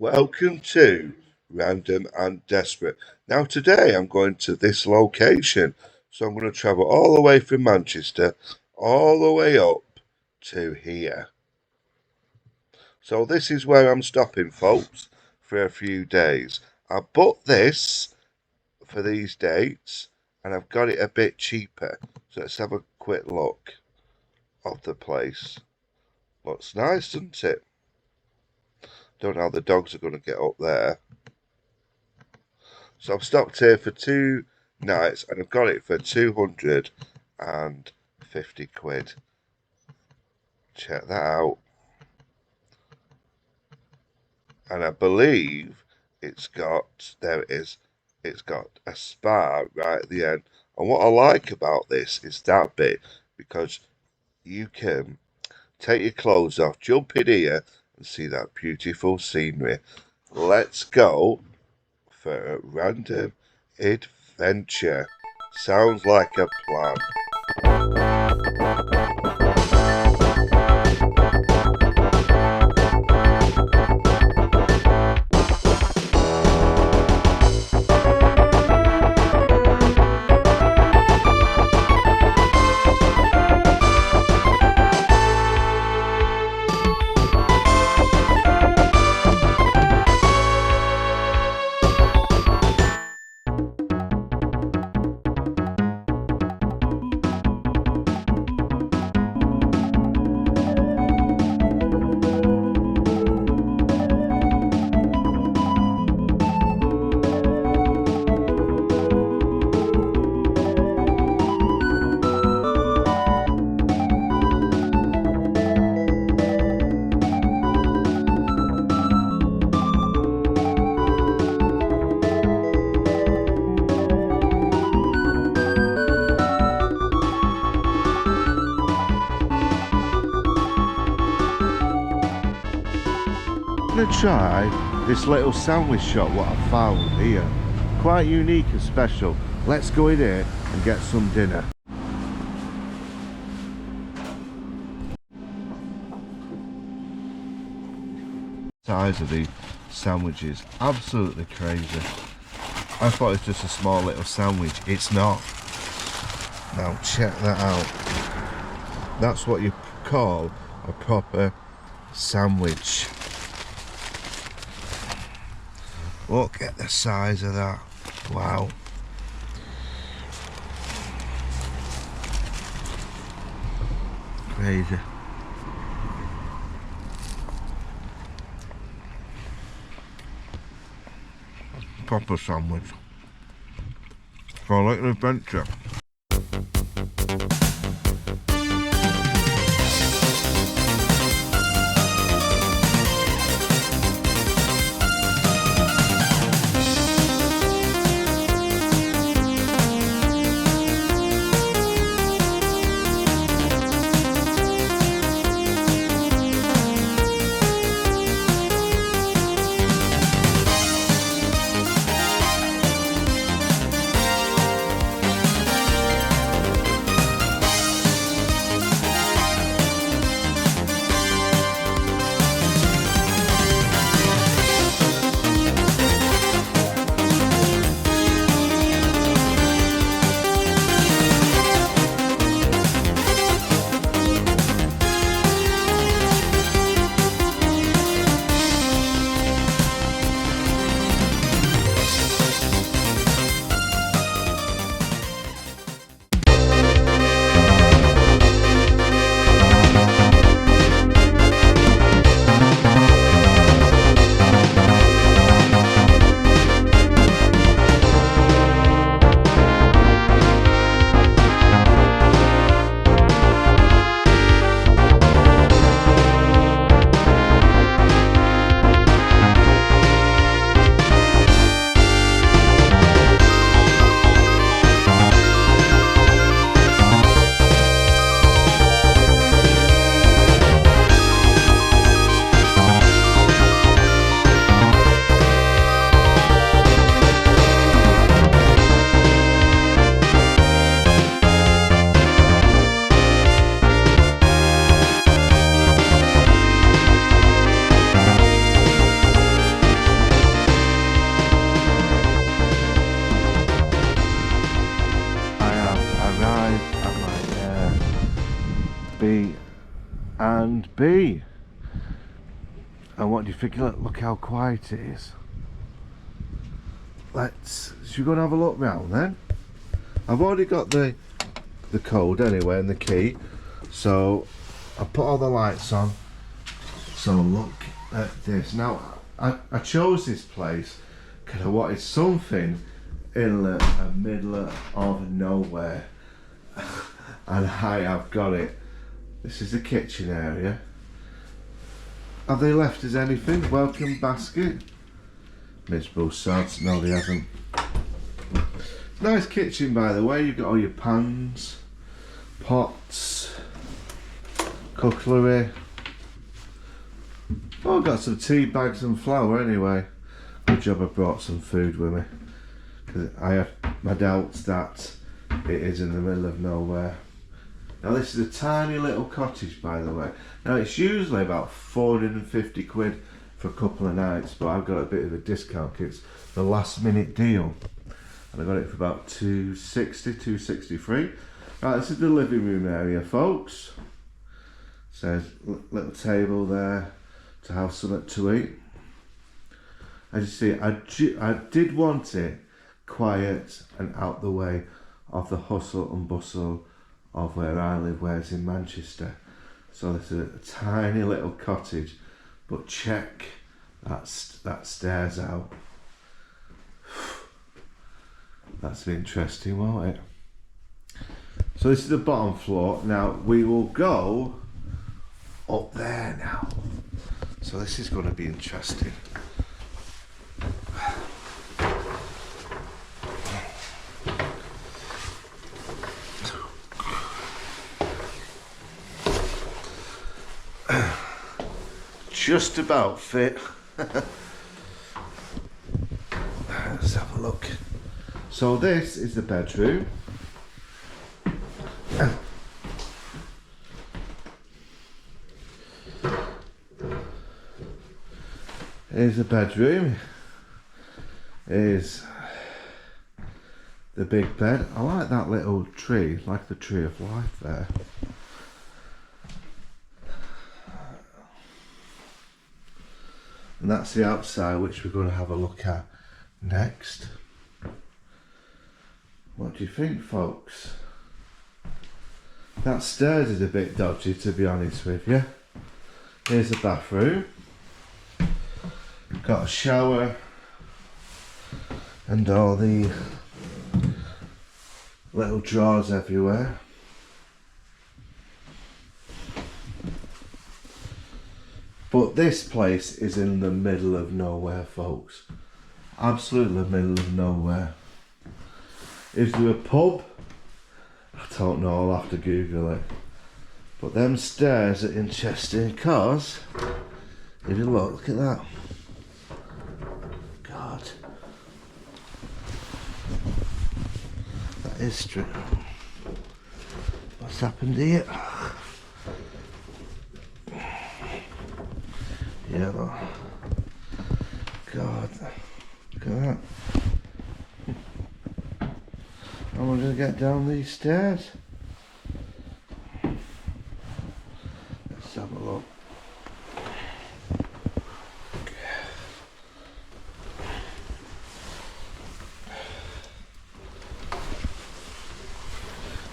Welcome to Random and Desperate. Now, today I'm going to this location, so I'm going to travel all the way from Manchester, all the way up to here. So, this is where I'm stopping, folks, for a few days. I booked this for these dates, and I've got it a bit cheaper. So, let's have a quick look of the place. Looks nice, doesn't it? Don't know how the dogs are going to get up there. So I've stopped here for 2 nights and I've got it for 250 quid. Check that out. And I believe it's got, there it is, it's got a spa right at the end. And what I like about this is that bit, because you can take your clothes off, jump in here and see that beautiful scenery. Let's go for a random adventure. Sounds like a plan. I'm going to try this little sandwich shop what I found here. Quite unique and special. Let's go in here and get some dinner. Size of these sandwiches, absolutely crazy. I thought it was just a small little sandwich. It's not. Now check that out. That's what you call a proper sandwich. Look at the size of that. Wow. Crazy. Proper sandwich. For a little adventure. be. And what do you think? Look how quiet it is. Should we go and have a look round then? I've already got the code anyway and the key, so I put all the lights on. So look at this. Now I chose this place because I wanted something in the middle of nowhere, and I have got it. This is the kitchen area. Have they left us anything? Welcome basket. Miserable sods. No, they haven't. Nice kitchen, by the way. You've got all your pans, pots, cutlery. Oh, I've got some tea bags and flour anyway. Good job I brought some food with me, because I have my doubts that it is in the middle of nowhere. Now this is a tiny little cottage, by the way. Now it's usually about 450 quid for a couple of nights, but I've got a bit of a discount. It's the last minute deal, and I got it for about 260, 263. Right, this is the living room area, folks. Says little table there to have something to eat. As you see, I did want it quiet and out the way of the hustle and bustle of where I live, where it's in Manchester. So this is a tiny little cottage, but check that stairs out. That's interesting, won't it? So this is the bottom floor. Now we will go up there now. So this is going to be interesting. Just about fit. Let's have a look. So this is the bedroom. Here's the bedroom. Here's the big bed. I like that little tree, like the tree of life there. And that's the outside, which we're going to have a look at next. What do you think, folks? That stairs is a bit dodgy, to be honest with you. Here's the bathroom. Got a shower and all the little drawers everywhere. But this place is in the middle of nowhere, folks. Absolutely middle of nowhere. Is there a pub? I don't know, I'll have to Google it. But them stairs are interesting because, if you look at that. God. That is true. What's happened here? Yeah, look. God. Look at that. How am I going to get down these stairs? Let's have a look.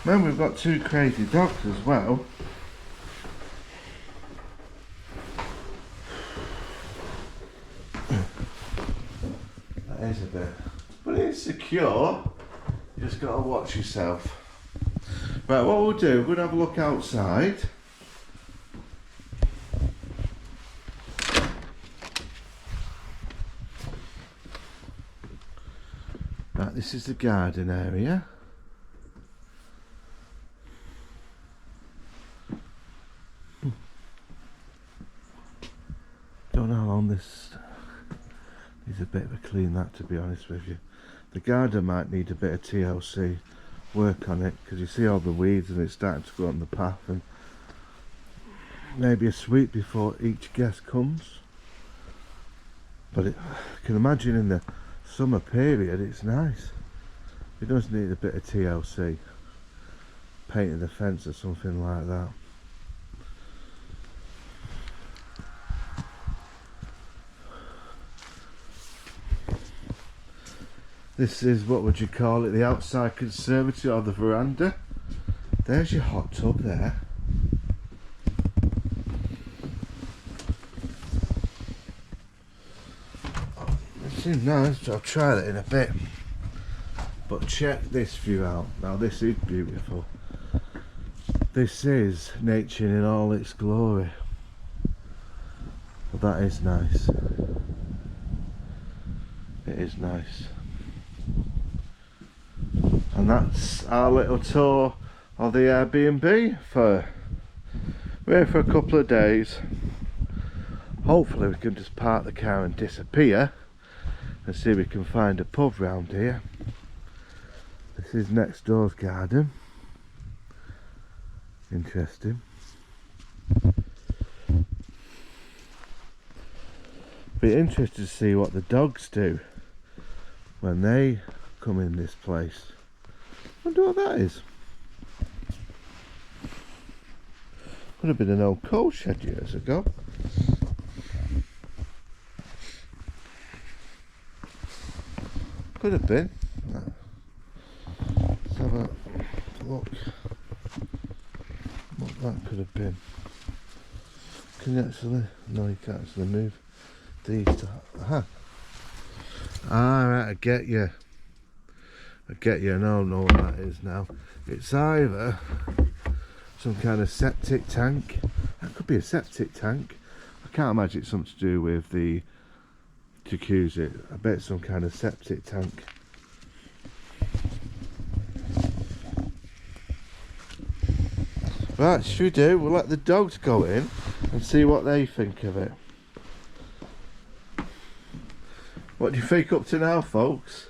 Man, we've got two crazy dogs as well. That is a bit, but it's secure. You just got to watch yourself. Right, what we'll do, we're going to have a look outside. Right, this is the garden area. Don't know how long this needs a bit of a clean, that, to be honest with you. The garden might need a bit of TLC work on it, because you see all the weeds and it's starting to go on the path, and maybe a sweep before each guest comes. But I can imagine in the summer period it's nice. It does need a bit of TLC, painting the fence or something like that. This is, what would you call it, the outside conservatory or the veranda. There's your hot tub there. It seems nice, I'll try that in a bit. But check this view out. Now this is beautiful. This is nature in all its glory. But that is nice. It is nice. And that's our little tour of the Airbnb. We're here for a couple of days. Hopefully we can just park the car and disappear and see if we can find a pub round here. This is next door's garden. Interesting. Be interested to see what the dogs do when they come in this place. Wonder what that is. Could have been an old coal shed years ago. Could have been. Let's have a look what that could have been. Can you actually? No, you can't actually move these. Aha. Alright, I get you. I get you. I don't know what that is now. It's either some kind of septic tank. That could be a septic tank. I can't imagine it's something to do with the jacuzzi. I bet it's some kind of septic tank. Right, should we do? We'll let the dogs go in and see what they think of it. What do you think up to now, folks?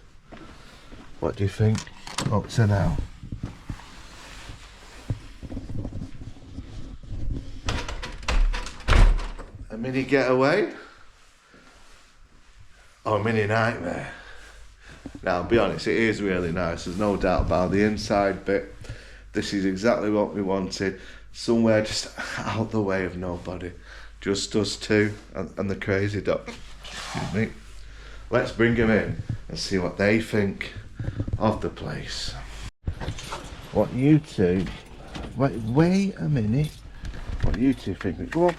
What do you think up to now? A mini getaway? Or a mini nightmare? Now, I'll be honest, it is really nice. There's no doubt about the inside bit. This is exactly what we wanted. Somewhere just out the way of nobody. Just us two and the crazy dog. Excuse me. Let's bring them in and see what they think of the place. What you two... Wait a minute. What you two think? Go on.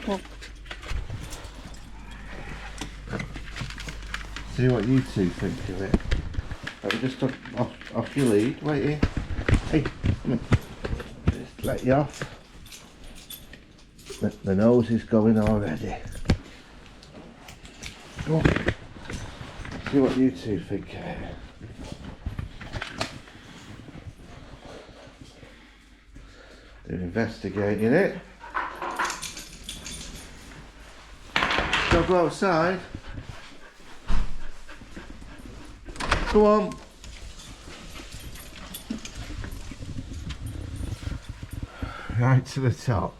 Go on. See what you two think of it. Let me just off your lead. Wait here. Hey, come here. Just let you off. The nose is going already. Go on. See what you two think of it. They're investigating it. Shall I go outside? Go on. Right to the top.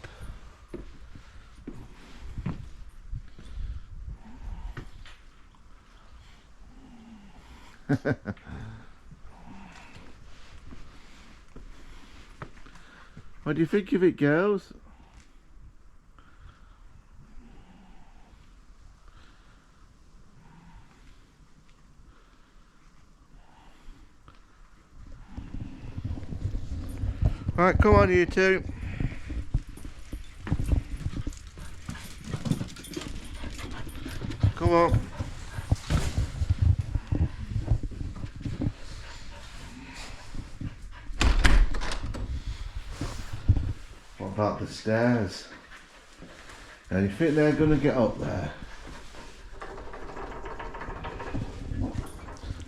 What do you think of it, girls? Right, come on you two. Come on. What about the stairs? Now, do you think they're going to get up there?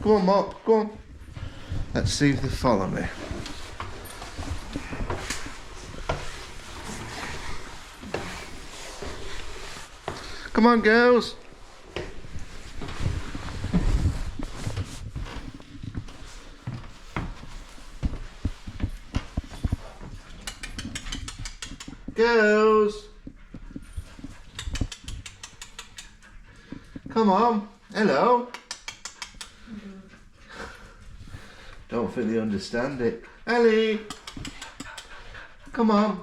Come on, Mop, go on. Let's see if they follow me. Come on, girls. Girls. Come on. Hello. Don't think they understand it. Ellie. Come on.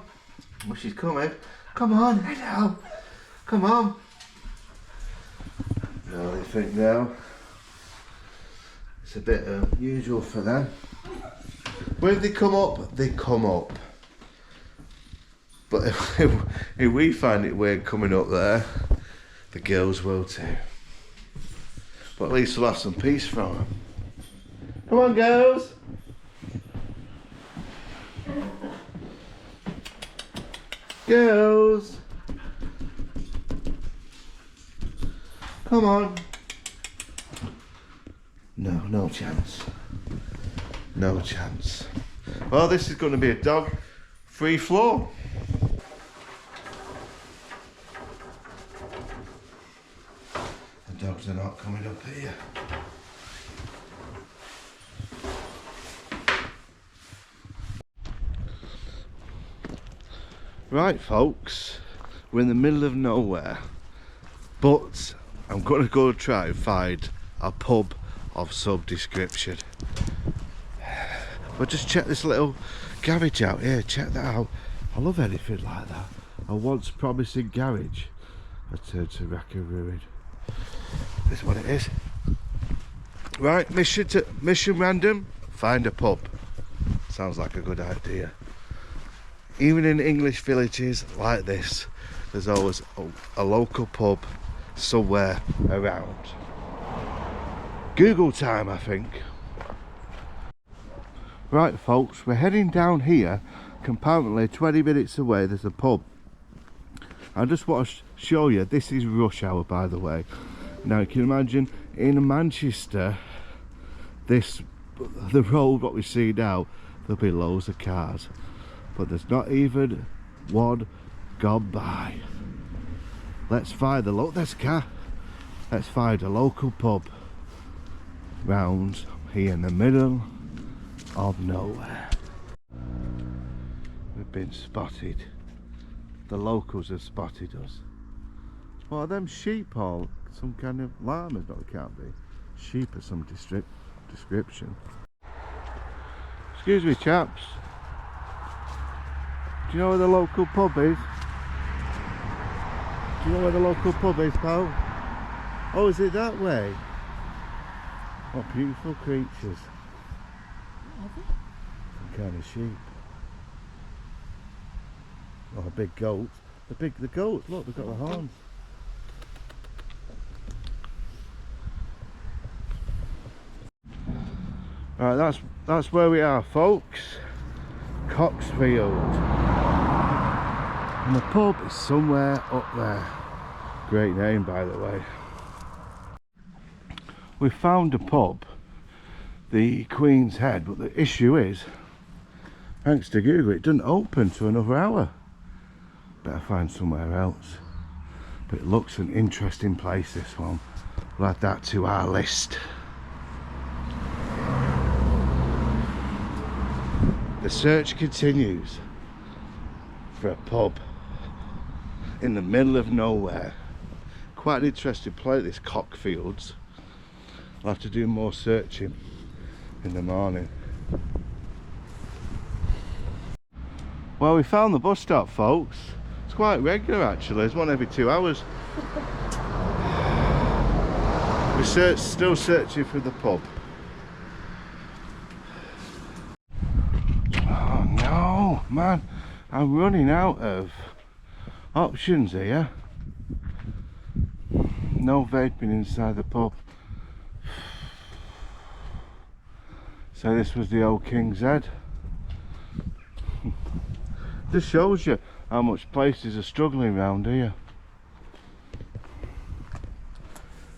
Well, she's coming. Come on. Hello. Come on. No, they think now. It's a bit unusual for them. When they come up, they come up. But if we find it weird coming up there, the girls will too. But at least we'll have some peace from them. Come on, girls! Girls! Come on! No chance. No chance. Well, this is going to be a dog-free floor. The dogs are not coming up here. Right, folks, we're in the middle of nowhere, but I'm going to go try and find a pub of some description. But just check this little garage out here, check that out. I love anything like that. A once promising garage has turned to wreck and ruin. This is what it is. Right, mission random, find a pub. Sounds like a good idea. Even in English villages like this, there's always a local pub somewhere around. Google time, I think. Right, folks, we're heading down here. Apparently 20 minutes away there's a pub. I just want to show you, this is rush hour, by the way. Now you can imagine in Manchester, the road what we see now, there'll be loads of cars, but there's not even one gone by. Let's find there's a car. Let's find a local pub round here in the middle of nowhere. We've been spotted. The locals have spotted us. What are them, sheep or some kind of llamas? No, they can't be. Sheep of some description. Excuse me, chaps. Do you know where the local pub is? Do you know where the local pub is, pal? Oh, is it that way? What beautiful creatures. Some kind of sheep. Oh, a big goat. The goats, look, they've got the horns. Right, that's where we are, folks. Coxfield. And the pub is somewhere up there. Great name, by the way. We found a pub, the Queen's Head, but the issue is, thanks to Google, it doesn't open to another hour. Better find somewhere else. But it looks an interesting place, this one. We'll add that to our list. The search continues for a pub in the middle of nowhere. Quite an interesting place, this Cockfields. I'll have to do more searching in the morning. Well, we found the bus stop, folks. It's quite regular actually, there's one every 2 hours. We're still searching for the pub. Oh no, man, I'm running out of options here. No vaping inside the pub. So this was the old King's Head. Just shows you how much places are struggling around here.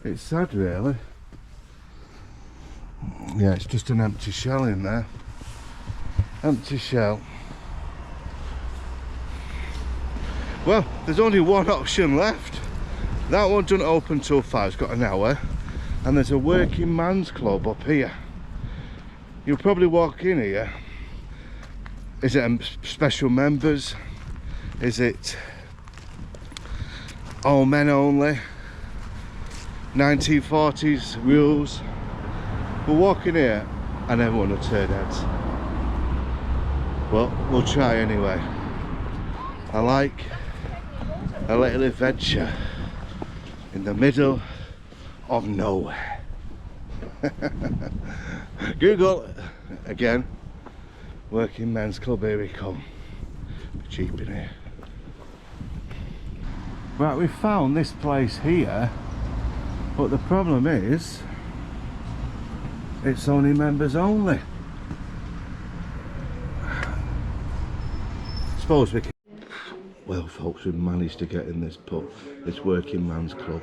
It's sad, really. Yeah, it's just an empty shell in there. Empty shell. Well, there's only one option left. That one doesn't open till 5, it's got an hour. And there's a working man's club up here. You'll probably walk in here. Is it special members? Is it all men only? 1940s rules? We'll walk in here and everyone will turn heads. Well, we'll try anyway. I like a little adventure in the middle of nowhere. Google again. Working men's club, here we come. Be cheap in here. Right, we found this place here, but the problem is it's only members only. Suppose we can. Well folks, we've managed to get in this pub, this working man's club.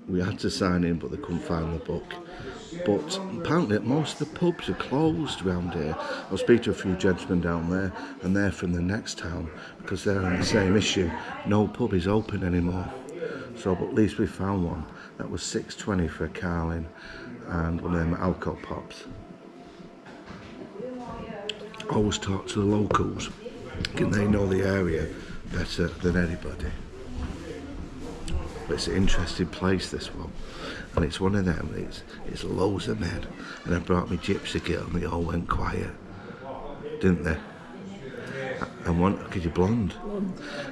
We had to sign in, but they couldn't find the book. But apparently most of the pubs are closed around here. I'll speak to a few gentlemen down there, and they're from the next town, because they're on the same issue. No pub is open anymore. So but at least we found one. That was $6.20 for a Carling and one of them alcohol pops. Always talk to the locals, and they know the area better than anybody. But it's an interesting place, this one, and it's one of them. It's loads of men, and I brought me gypsy girl, and they all went quiet, didn't they? And one, because you're blonde,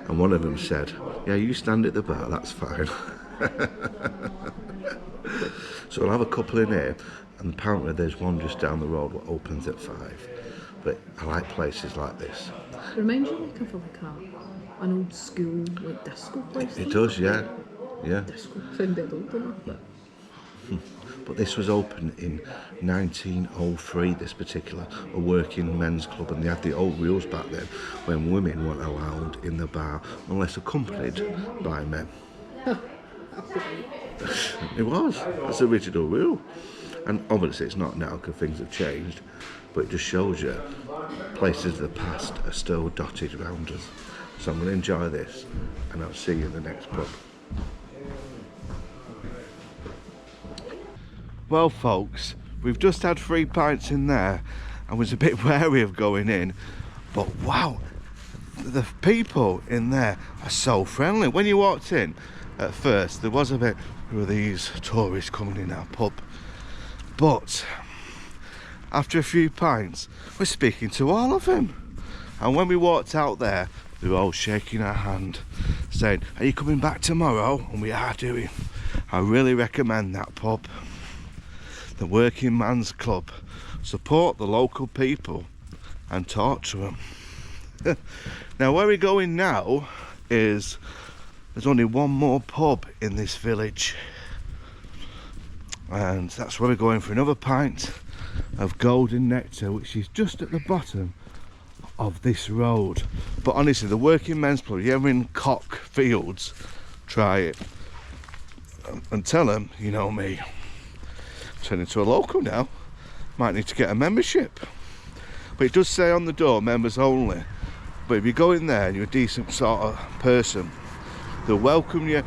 and one of them said, "Yeah, you stand at the bar, that's fine." So I'll have a couple in here, and apparently there's one just down the road that opens at 5. But I like places like this. It reminds you of an old school, like disco place. It does, yeah. Yeah. Disco. Sound a bit old, don't it? But this was open in 1903, this particular, a working men's club, and they had the old rules back then when women weren't allowed in the bar unless accompanied by men. It was. That's the original rule. And obviously it's not now because things have changed, but it just shows you places of the past are still dotted around us. So I'm going to enjoy this, and I'll see you in the next pub. Well folks, we've just had 3 pints in there. I was a bit wary of going in, but wow, the people in there are so friendly. When you walked in at first, there was a bit, who are these tourists coming in our pub? But after a few pints, we're speaking to all of them. And when we walked out there, they were all shaking our hand, saying, "Are you coming back tomorrow?" And we are doing. I really recommend that pub. The Working Man's Club. Support the local people and talk to them. Now where we're going now is, there's only one more pub in this village, and that's where we're going for another pint of Golden Nectar, which is just at the bottom of this road. But honestly, the Working Men's Club, if you're ever in Cock Fields, try it and tell them you know me. Turn into a local now, might need to get a membership, but it does say on the door members only. But if you go in there and you're a decent sort of person, they'll welcome you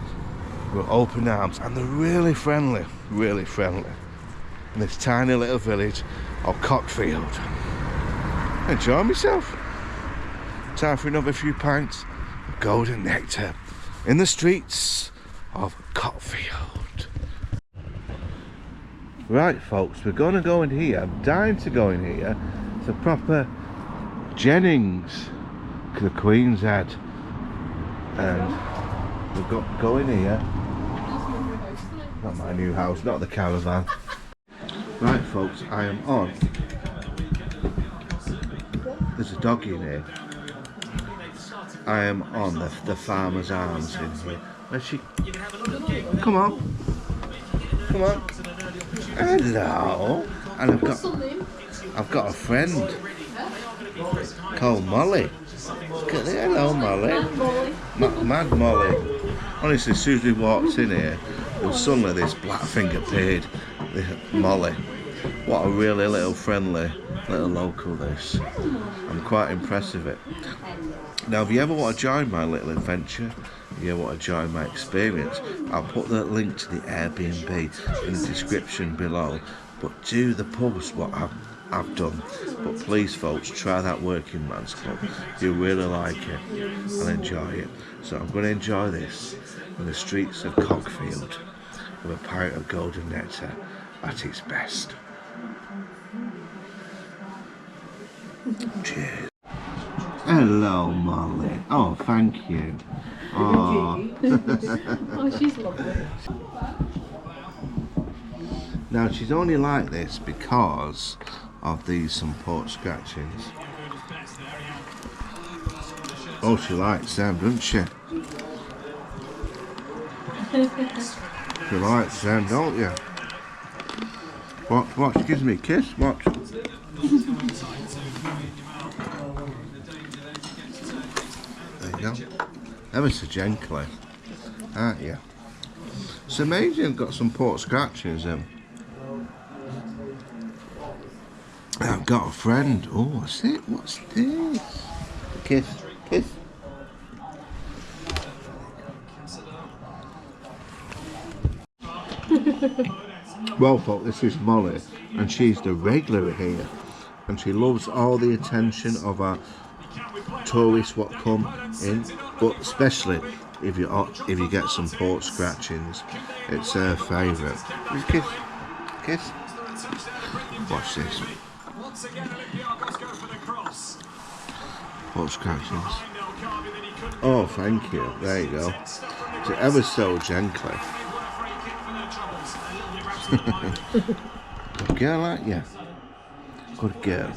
with open arms, and they're really friendly in this tiny little village of Cockfield. Enjoy myself. Time for another few pints of Golden Nectar in the streets of Cockfield. Right folks, we're going to go in here. I'm dying to go in here. It's a proper Jennings, the Queen's Head, and we've got to go in here. Not my new house, not the caravan. Right folks, I am on. There's a dog in here. I am on the Farmer's Arms in here. Where's she? Come on. Come on. Hello. And I've got a friend called Molly. Hello Molly. Mad Molly. Honestly, as soon as we walked in here, there was suddenly this black thing appeared. Molly. What a really little friendly little local this. I'm quite impressed with it. Now if you ever want to join my little adventure, if you ever want to join my experience, I'll put the link to the Airbnb in the description below. But do the post what I've done. But please folks, try that Working Man's Club. You'll really like it and enjoy it. So I'm going to enjoy this in the streets of Cockfield with a pint of Golden Nectar at its best. Cheers. Hello Molly. Oh, thank you. Oh, Oh, she's lovely. Now she's only like this because of these support scratchings. Oh, she likes them, doesn't she? She likes them, don't you? Watch, she gives me a kiss, watch. There you go. Ever so gently, aren't you? It's amazing I've got some port scratchings in. I've got a friend. Oh, what's it? What's this? Kiss, kiss. Well, folks, this is Molly, and she's the regular here, and she loves all the attention of our tourists what come in, but especially if you get some port scratchings, it's her favourite. Just kiss, kiss. Watch this. Port scratchings. Oh, thank you. There you go. It's ever so gently. Good girl, aren't you? Good girl.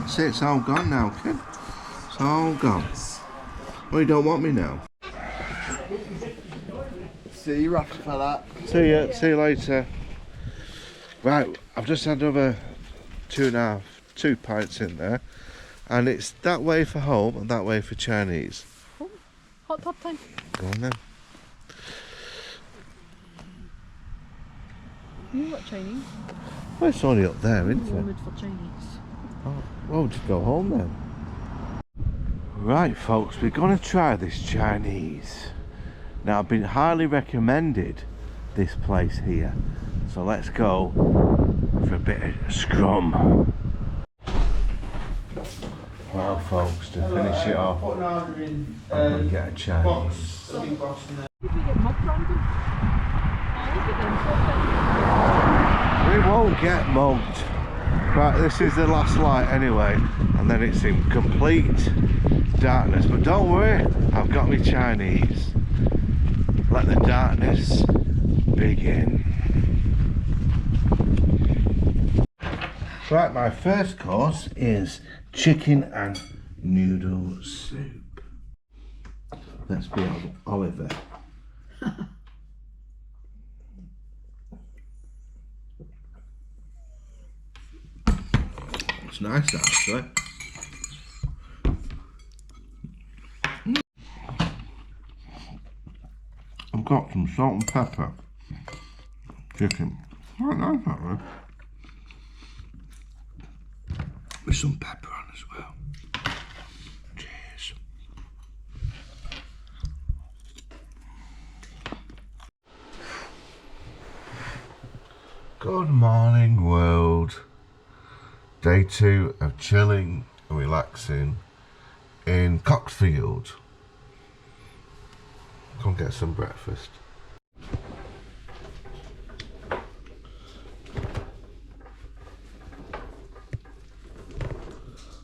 See, it's all gone now, kid. It's all gone. Oh, you don't want me now? See you after for that. See you later. Right, I've just had another 2 pints in there, and it's that way for home and that way for Chinese. Oh, hot tub time. Go on then. You got Chinese? Well, it's only up there, isn't You're it? mood for Chinese. Oh, well, just go home then. Right, folks, we're going to try this Chinese. Now, I've been highly recommended this place here, so let's go for a bit of scrum. Well, folks, to finish it off, I'm going to get a Chinese. Did we get mugged random? We won't get mugged. Right, this is the last light anyway, and then it's in complete darkness. But don't worry, I've got my Chinese. Let the darkness begin. Right, my first course is chicken and noodle soup. Let's be Oliver. It's nice actually. I've got some salt and pepper chicken. Quite nice actually. With some pepper on as well. Cheers. Good morning, world. Day 2 of chilling and relaxing in Coxfield. Come get some breakfast.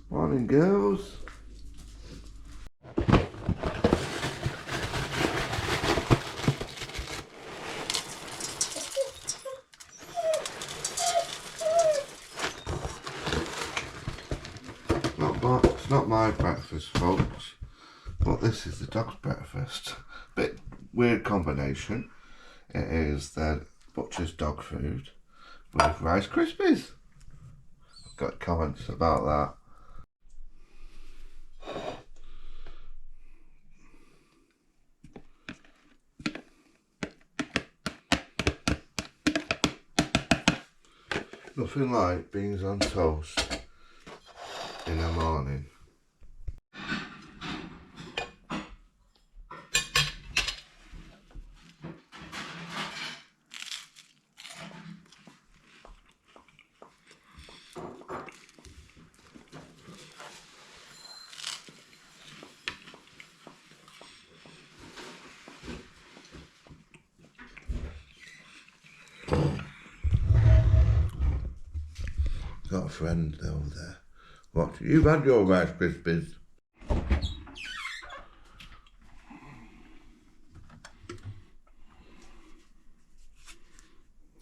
Morning, girls. It's not my breakfast, folks, but this is the dog's breakfast. Bit weird combination. It is the butcher's dog food with Rice Krispies. I've got comments about that. Nothing like beans on toast in the morning. Got a friend over there. What? You've had your Rice Krispies.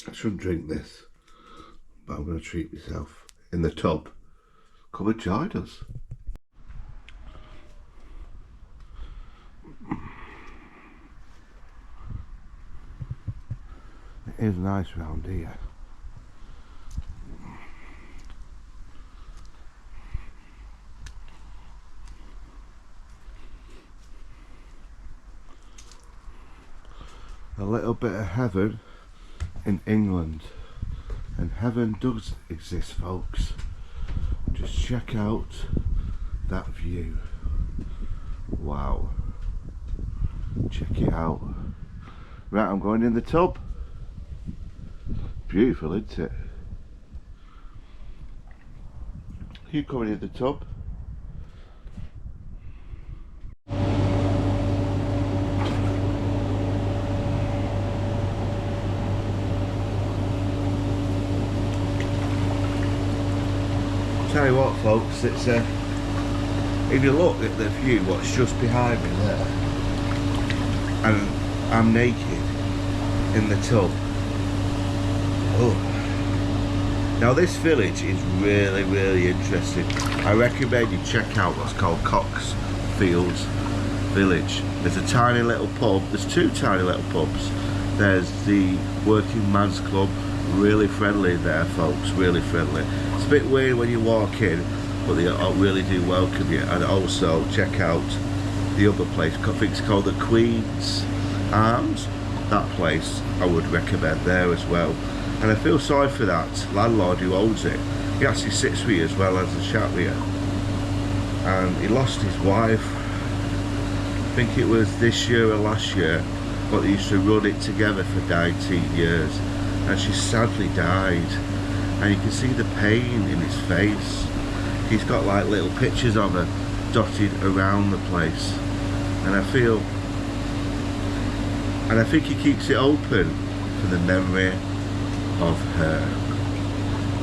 I shouldn't drink this, but I'm going to treat myself in the tub. Come and join us. It is nice round here. A little bit of heaven in England, and heaven does exist, folks. Just check out that view. Wow, check it out. Right, I'm going in the tub. Beautiful, isn't it? You coming in the tub? Tell you what, folks, it's if you look at the view, what's just behind me there, and I'm naked in the tub. Oh. Now this village is really, really interesting. I recommend you check out what's called Coxfields Village. There's a tiny little pub. There's two tiny little pubs. There's the Working Man's Club. Really friendly there, folks, really friendly. It's a bit weird when you walk in, but they really do welcome you. And also check out the other place, I think it's called the Queen's Arms. That place I would recommend there as well. And I feel sorry for that landlord who owns it. He actually sits with you as well as a chat with you. And he lost his wife, I think it was this year or last year, but they used to run it together for 19 years. And she sadly died, and you can see the pain in his face. He's got like little pictures of her dotted around the place, and I think he keeps it open for the memory of her.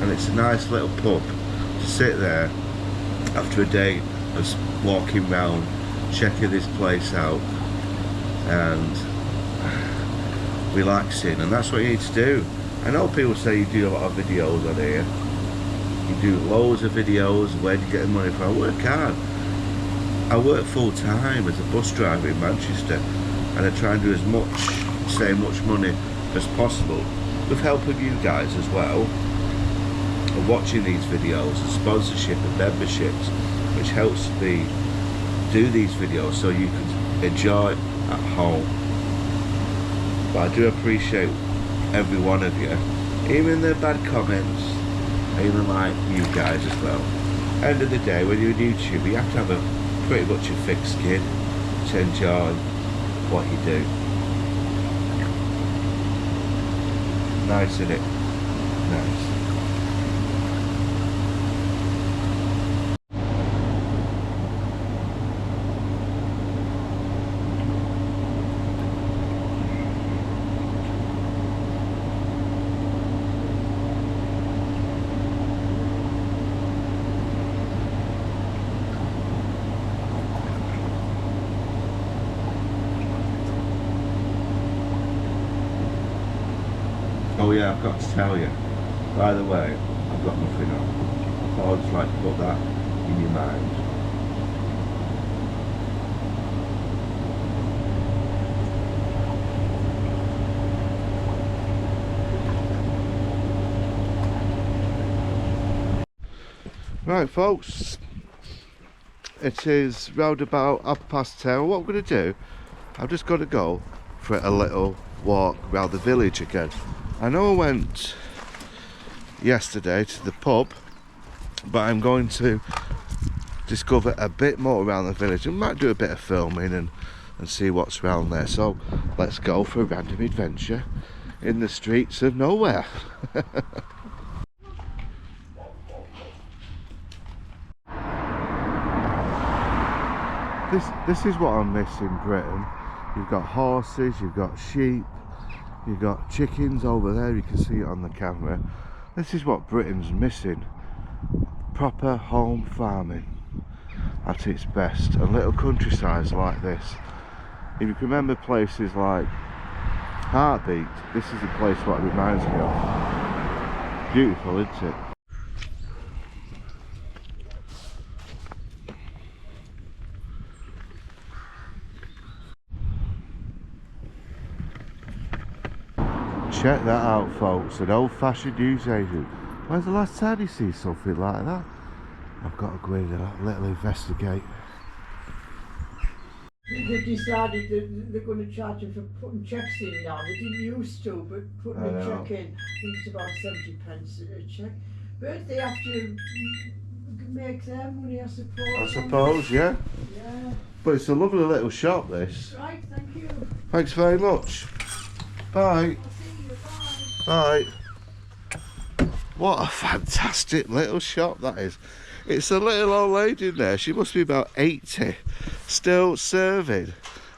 And it's a nice little pub to sit there after a day of walking round, checking this place out and relaxing, and that's what you need to do. I know people say you do a lot of videos on here, you do loads of videos, where do you get the money from? I work hard. I work full time as a bus driver in Manchester, and I try and do as much, save much money as possible, with help of you guys as well, of watching these videos, and sponsorship and memberships, which helps me do these videos so you can enjoy at home. But I do appreciate every one of you, even the bad comments, I even like you guys as well. End of the day, when you're on YouTube, you have to have a pretty much a thick skin to enjoy what you do. Nice, isn't it? Nice. Oh yeah, I've got to tell you, by the way, I've got nothing on. I thought I'd just like to put that in your mind. Right folks, it is round about 10:30. What I'm going to do, I've just got to go for a little walk around the village again. I know I went yesterday to the pub, but I'm going to discover a bit more around the village and might do a bit of filming and see what's around there. So let's go for a random adventure in the streets of nowhere. This is what I miss in Britain. You've got horses, you've got sheep, you've got chickens over there, you can see it on the camera. This is what Britain's missing. proper home farming at its best, and little countrysides like this. If you can remember places like Heartbeat, this is the place what it reminds me of. Beautiful, isn't it? Check that out, folks, an old-fashioned newsagent. When's the last time you see something like that? I've got to go in and a little investigate. They've decided that they're going to charge you for putting checks in now. They didn't used to, but putting a check in, I think it's about 70 pence a check. But they have to make their money, I suppose. I suppose, yeah. Yeah. But it's a lovely little shop, this. Right, thank you. Thanks very much. Bye. I'll see you, bye. Bye. What a fantastic little shop that is. It's a little old lady in there. She must be about 80, still serving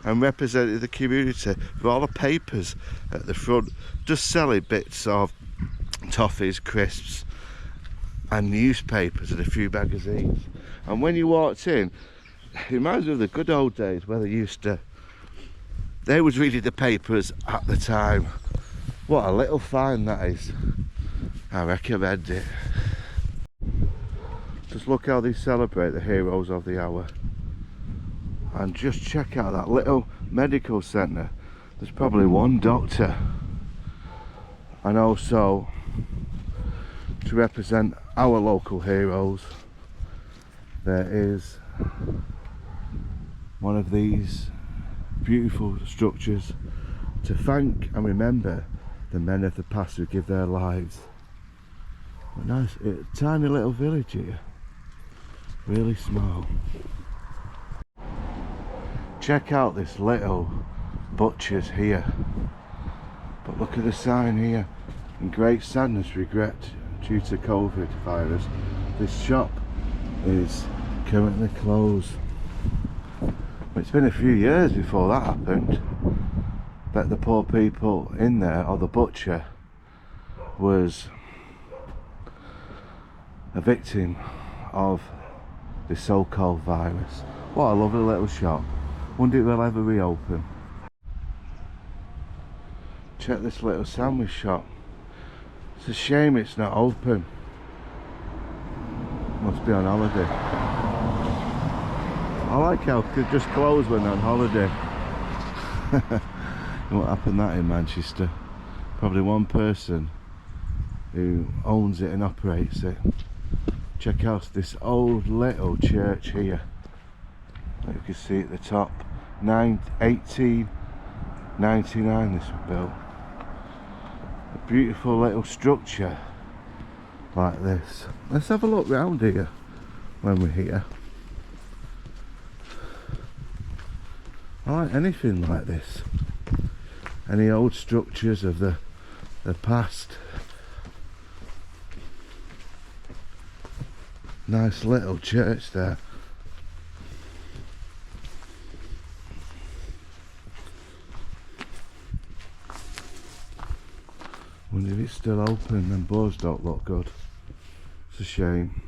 and representing the community with all the papers at the front, just selling bits of toffees, crisps and newspapers and a few magazines. And when you walked in, it reminds me of the good old days where they was reading the papers at the time. What a little find that is. I recommend it. Just look how they celebrate the heroes of the hour. And just check out that little medical centre. There's probably one doctor. And also, to represent our local heroes, there is one of these beautiful structures to thank and remember the men of the past who give their lives. A nice, tiny little village here. Really small. Check out this little butcher's here. But look at the sign here. In great sadness, regret, due to COVID virus, this shop is currently closed. It's been a few years before that happened. Bet the poor people in there, or the butcher, was a victim of the so-called virus. What a lovely little shop. Wonder if they'll ever reopen. Check this little sandwich shop. It's a shame it's not open. Must be on holiday. I like how it could just close when they're on holiday. What happened that in Manchester? Probably one person who owns it and operates it. Check out this old little church here. Like you can see at the top, 1899 this was built. A beautiful little structure like this. Let's have a look round here when we're here. I like anything like this. Any old structures of the past. Nice little church there. Wonder if it's still open. Them boards don't look good. It's a shame.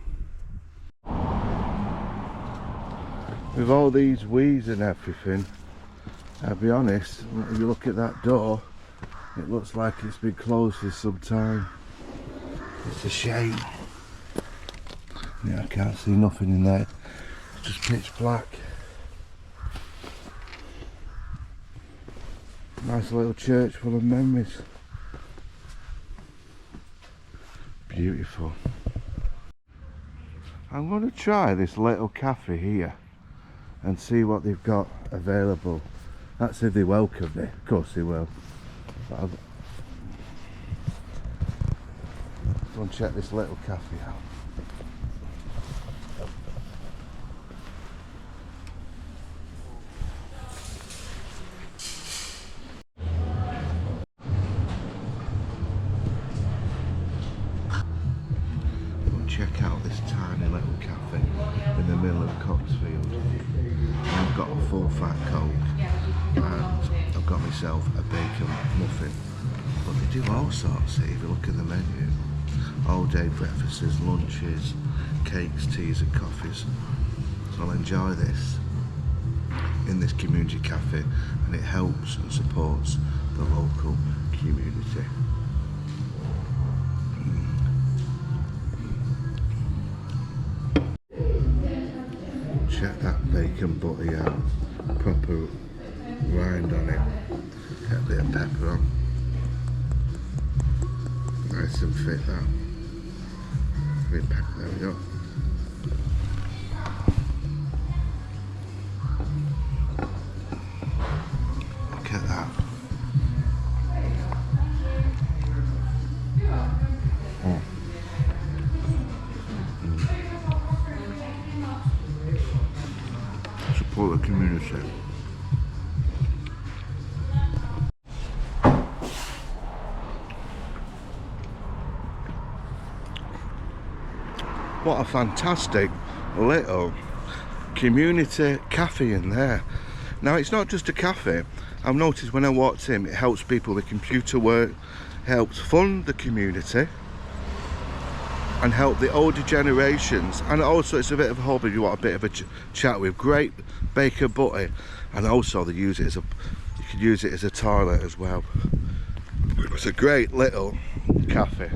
With all these weeds and everything, I'll be honest, if you look at that door, it looks like it's been closed for some time. It's a shame. Yeah, I can't see nothing in there. It's just pitch black. Nice little church full of memories. Beautiful. I'm going to try this little cafe here and see what they've got available. That's if they welcome me. Of course they will. But I'll go and check this little cafe out. Check out this tiny little cafe in the middle of Coxfield. I've got a full fat Coke and I've got myself a bacon muffin. But they do all sorts here if you look at the menu. All day breakfasts, lunches, cakes, teas and coffees. So I'll enjoy this in this community cafe, and it helps and supports the local community. Check that bacon butty out, proper rind on it, get a bit of pepper on, nice and thick that, bit of pepper, there we go. Look at that. Support the community. What a fantastic little community cafe in there. Now it's not just a cafe. I've noticed when I walked in, it helps people with computer work, helps fund the community and help the older generations, and also it's a bit of a hub if you want a bit of a chat with. Great baker butty, and also they use it as a, you could use it as a toilet as well. It's a great little cafe,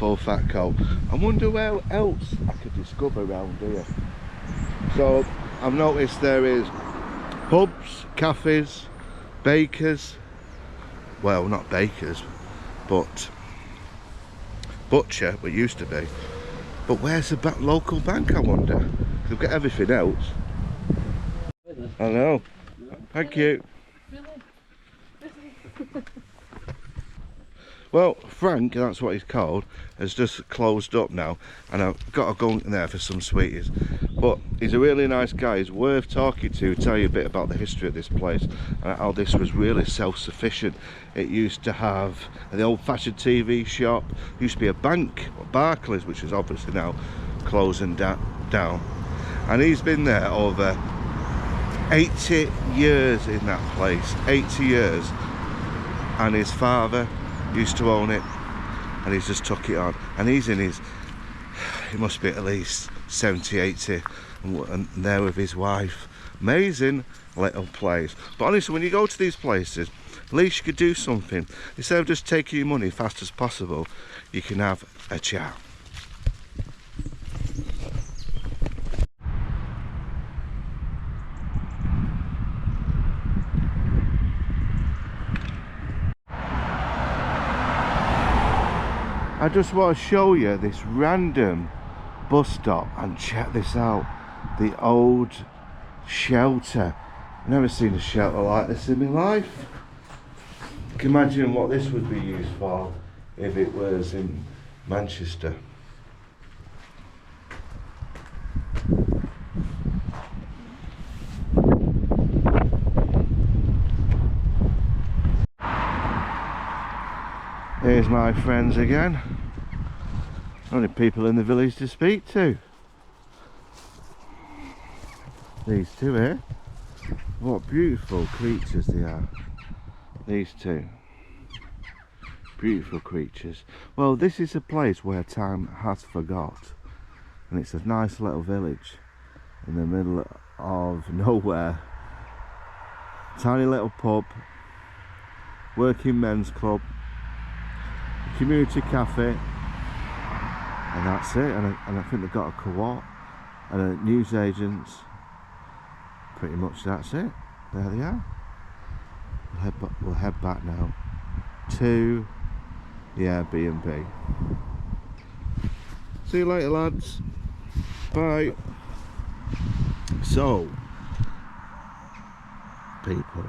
full fat coat. I wonder where else I could discover around here. So I've noticed there is pubs, cafes, bakers, well not bakers, but butcher, what used to be. But where's the local bank, I wonder? They've got everything else. I know. Thank you. Well, Frank, that's what he's called, has just closed up now, and I've got to go in there for some sweeties. But he's a really nice guy. He's worth talking to, tell you a bit about the history of this place and how this was really self-sufficient. It used to have the old-fashioned TV shop, used to be a bank, Barclays, which is obviously now closing down. And he's been there over 80 years in that place, 80 years. And his father used to own it, and he's just took it on, and he's in his, he must be at least 70, 80, and there with his wife. Amazing little place. But honestly, when you go to these places, at least you could do something. Instead of just taking your money fast as possible, you can have a chat. I just want to show you this random bus stop, and check this out, the old shelter. I've never seen a shelter like this in my life. You can imagine what this would be used for if it was in Manchester. Here's my friends again. Only people in the village to speak to. These two here. What beautiful creatures they are. These two. Beautiful creatures. Well, this is a place where time has forgot. And it's a nice little village in the middle of nowhere. Tiny little pub. Working men's club. Community cafe, and that's it. And I think they've got a co-op and a newsagents. Pretty much that's it. There they are. We'll head back now to the Airbnb. See you later, lads. Bye. So, people,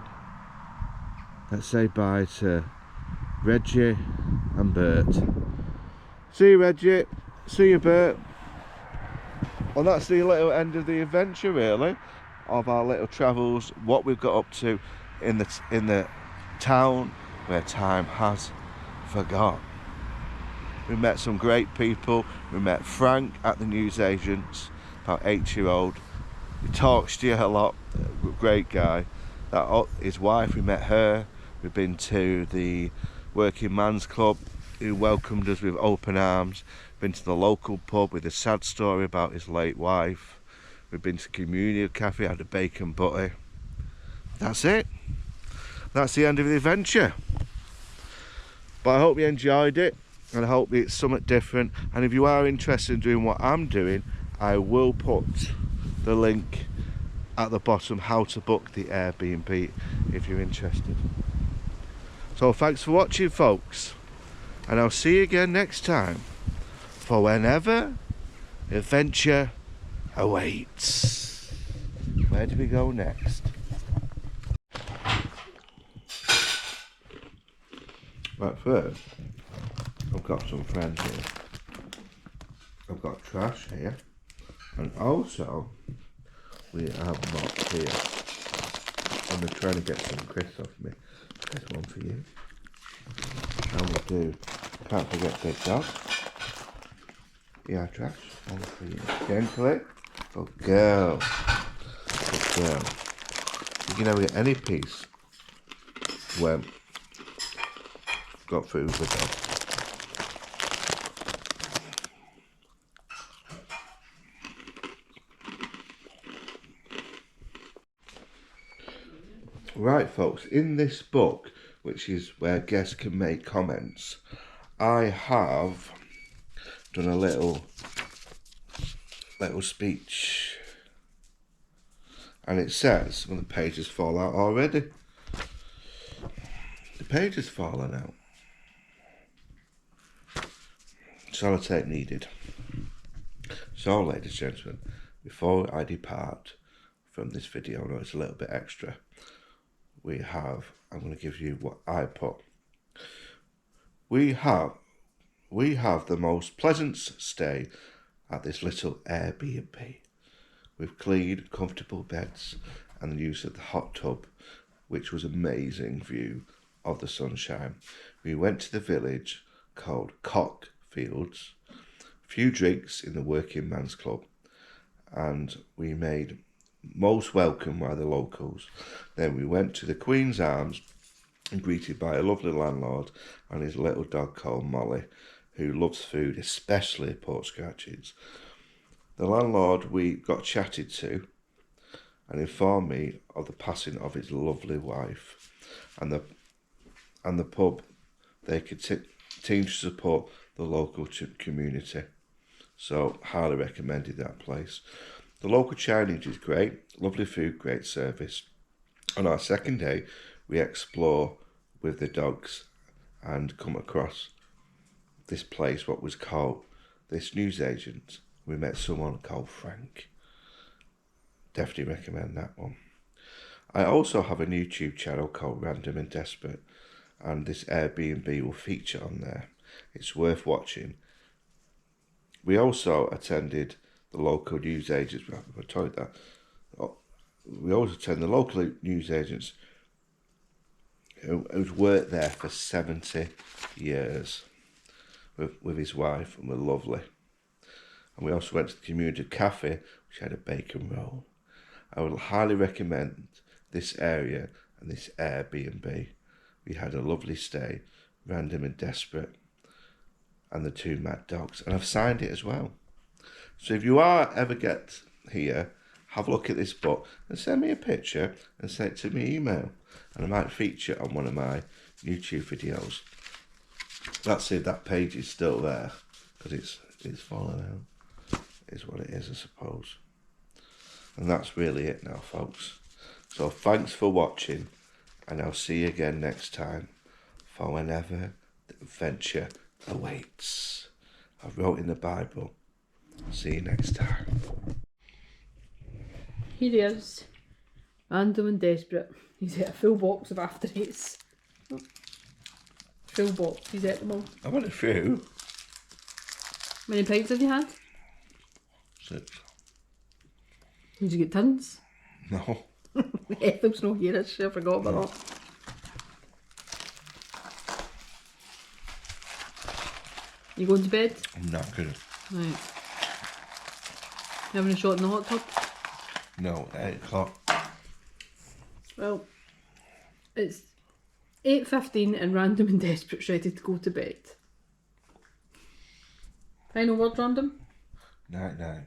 let's say bye to Reggie and Bert. See you, Reggie. See you, Bert. Well, that's the little end of the adventure, really, of our little travels. What we've got up to in the town where time has forgot. We met some great people. We met Frank at the newsagents, about 8-year-old. He talks to you a lot. Great guy. His wife, we met her. We've been to the Working Man's Club, who welcomed us with open arms. Been to the local pub with a sad story about his late wife. We've been to Community Cafe, had a bacon butty. That's it. That's the end of the adventure. But I hope you enjoyed it, and I hope it's something different. And if you are interested in doing what I'm doing, I will put the link at the bottom how to book the Airbnb if you're interested. So thanks for watching, folks, and I'll see you again next time for whenever adventure awaits. Where do we go next? Right, first I've got some friends here. I've got trash here, and also we have Mops here. And they're trying to get some crisps off me. There's one for you. And we do, can't forget Big Dog. Yeah, trash, one for you. Gently. Good girl. Good girl. You can never get any peace when you've got food for dog. Right, folks, in this book, which is where guests can make comments, I have done a little speech, and it says, well, the page has fallen out already. The page has fallen out. Sellotape needed. So, ladies and gentlemen, before I depart from this video, I know it's a little bit extra, I'm going to give you what I put. We have the most pleasant stay at this little Airbnb, with clean, comfortable beds and the use of the hot tub, which was amazing view of the sunshine. We went to the village called Cockfields, a few drinks in the working man's club, and we made most welcome by the locals. Then we went to the Queen's Arms and greeted by a lovely landlord and his little dog called Molly, who loves food, especially pork scratchings. The landlord we got chatted to and informed me of the passing of his lovely wife, and the pub they continue to support the local community. So highly recommended that place. The local Chinese is great, lovely food, great service. On our second day, we explore with the dogs and come across this place, what was called this newsagent. We met someone called Frank. Definitely recommend that one. I also have a YouTube channel called Random and Desperate, and this Airbnb will feature on there. It's worth watching. We also attended the local newsagents. I told you that. We also attend the local newsagents who's worked there for 70 years with his wife, and were lovely. And we also went to the community cafe, which had a bacon roll. I would highly recommend this area and this Airbnb. We had a lovely stay, Random and Desperate, and the two mad dogs. And I've signed it as well. So if you ever get here, have a look at this book and send me a picture and send it to my email. And I might feature it on one of my YouTube videos. That's it, that page is still there, because it's fallen out. Is what it is, I suppose. And that's really it now, folks. So thanks for watching, and I'll see you again next time for whenever the adventure awaits. I wrote in the Bible. See you next time. Here he is, random and desperate. He's ate a full box of after eights. Full box, he's ate them all. I want a few. How many pints have you had? 6. Did you get tons? No. Ethel's not here, actually, I forgot about that. You going to bed? I'm not good. Right. You having a shot in the hot tub? No, 8 o'clock. Well, it's 8:15 and Random and Desperate's ready to go to bed. Final word random. Night night.